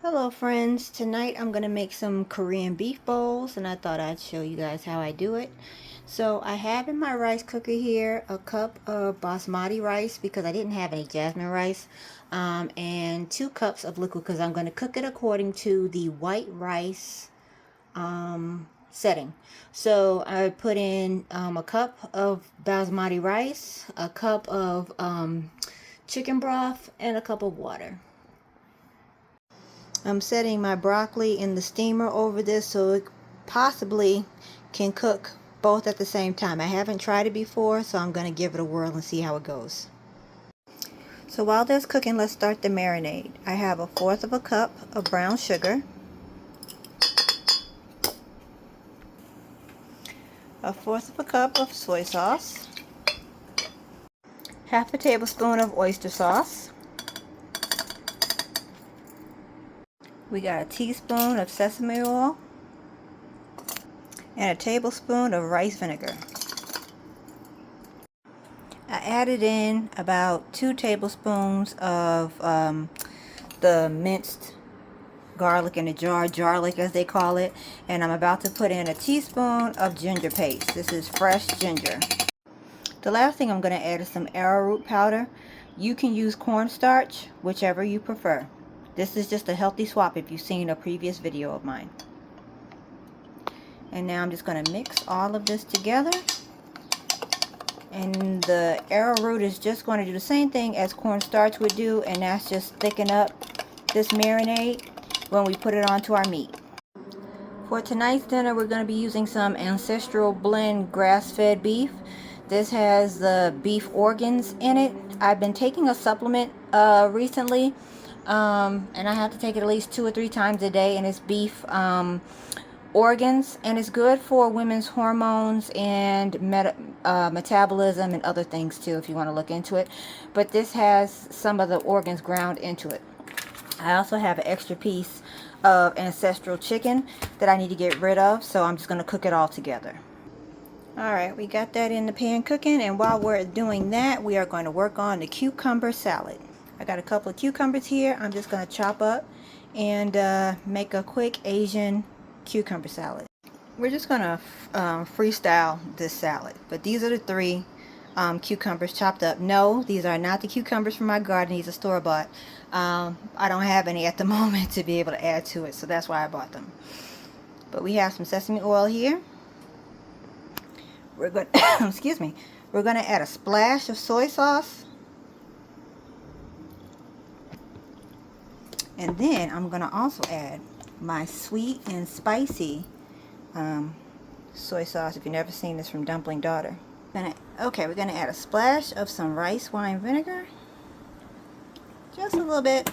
Hello friends, tonight I'm going to make some Korean beef bowls and I thought I'd show you guys how I do it. So I have in my rice cooker here a cup of basmati rice because I didn't have any jasmine rice, and 2 cups of liquid because I'm going to cook it according to the white rice setting. So I put in a cup of basmati rice, a cup of chicken broth, and a cup of water. I'm setting my broccoli in the steamer over this so it possibly can cook both at the same time. I haven't tried it before, so I'm going to give it a whirl and see how it goes. So while that's cooking, let's start the marinade. I have 1/4 of a cup of brown sugar, 1/4 of a cup of soy sauce, 1/2 tablespoon of oyster sauce. We got a teaspoon of sesame oil and a tablespoon of rice vinegar. I added in about 2 tablespoons of the minced garlic in a jar, garlic as they call it, and I'm about to put in a teaspoon of ginger paste. This is fresh ginger. The last thing I'm going to add is some arrowroot powder. You can use cornstarch, whichever you prefer. This is just a healthy swap if you've seen a previous video of mine. And now I'm just going to mix all of this together. And the arrowroot is just going to do the same thing as cornstarch would do, and that's just thicken up this marinade when we put it onto our meat. For tonight's dinner, we're going to be using some Ancestral Blend grass-fed beef. This has the beef organs in it. I've been taking a supplement recently, and I have to take it at least 2 or 3 times a day, and it's beef organs, and it's good for women's hormones and metabolism and other things too, if you want to look into it. But this has some of the organs ground into it. I also have an extra piece of ancestral chicken that I need to get rid of, so I'm just going to cook it all together. Alright, we got that in the pan cooking, and while we're doing that, we are going to work on the cucumber salad. I got a couple of cucumbers here. I'm just going to chop up and make a quick Asian cucumber salad. We're just going to freestyle this salad, but these are the 3 cucumbers chopped up. No, these are not the cucumbers from my garden. These are store-bought. I don't have any at the moment to be able to add to it, so that's why I bought them. But we have some sesame oil here. We're going excuse me. We're going to add a splash of soy sauce. And then I'm going to also add my sweet and spicy soy sauce. If you've never seen this from Dumpling Daughter. Okay, we're going to add a splash of some rice wine vinegar. Just a little bit.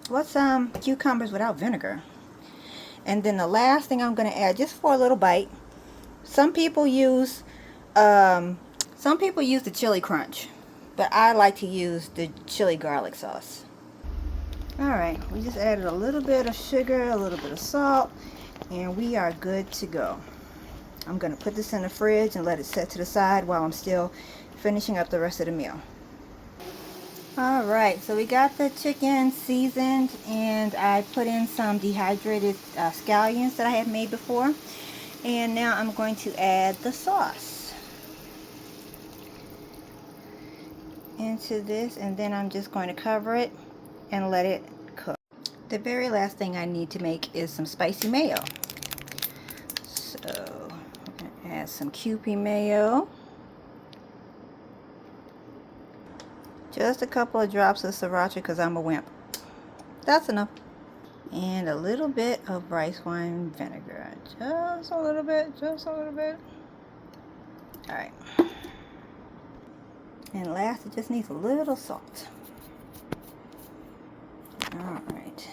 What's cucumbers without vinegar? And then the last thing I'm going to add, just for a little bite, some people use the chili crunch, but I like to use the chili garlic sauce. Alright, we just added a little bit of sugar, a little bit of salt, and we are good to go. I'm going to put this in the fridge and let it set to the side while I'm still finishing up the rest of the meal. Alright, so we got the chicken seasoned, and I put in some dehydrated scallions that I had made before. And now I'm going to add the sauce into this, and then I'm just going to cover it and let it cook. The very last thing I need to make is some spicy mayo. So I'm going to add some Kewpie mayo. Just a couple of drops of sriracha because I'm a wimp. That's enough. And a little bit of rice wine vinegar. Just a little bit, just a little bit. Alright. And last, it just needs a little salt. Alright.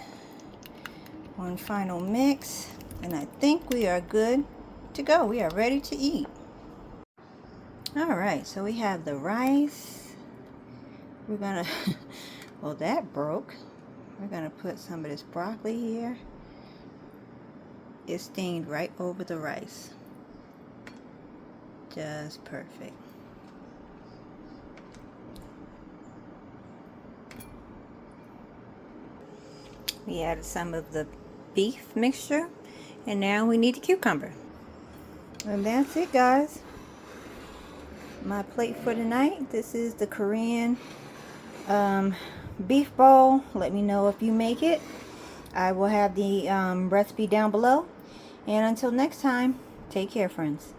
One final mix, and I think we are good to go. We are ready to eat. Alright, so we have the rice. We're gonna, well, that broke. We're going to put some of this broccoli here. It's steamed right over the rice. Just perfect. We added some of the beef mixture, and now we need the cucumber. And that's it, guys. My plate for tonight. This is the Korean beef bowl. Let me know if you make it. I will have the recipe down below. And until next time, take care, friends.